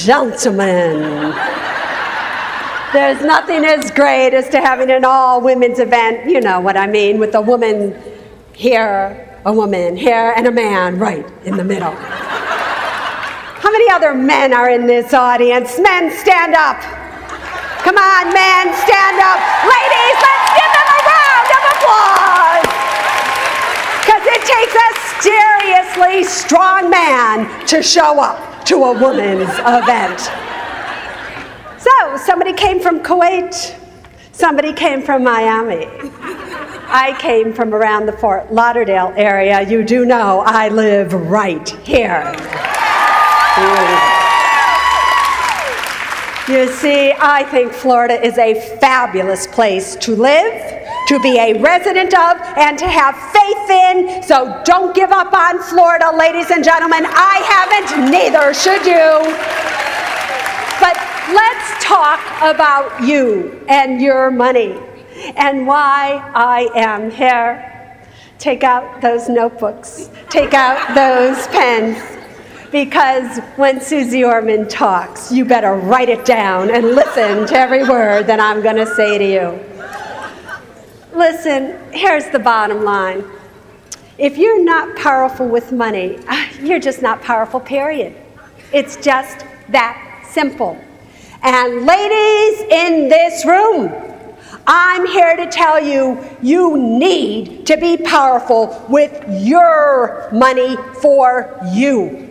gentlemen, there's nothing as great as to having an all-women's event, you know what I mean, with a woman here, a woman here, and a man right in the middle. How many other men are in this audience? Men, stand up. Come on, men, stand up. Ladies, let's give them a round of applause. Because it takes a seriously strong man to show up to a woman's event. So, somebody came from Kuwait. Somebody came from Miami. I came from around the Fort Lauderdale area. You do know I live right here. You see, I think Florida is a fabulous place to live, to be a resident of, and to have faith in. So don't give up on Florida, ladies and gentlemen. I haven't, neither should you. But let's talk about you and your money and why I am here. Take out those notebooks. Take out those pens. Because when Suze Orman talks, you better write it down and listen to every word that I'm going to say to you. Listen, here's the bottom line. If you're not powerful with money, you're just not powerful, period. It's just that simple. And ladies in this room, I'm here to tell you, you need to be powerful with your money for you.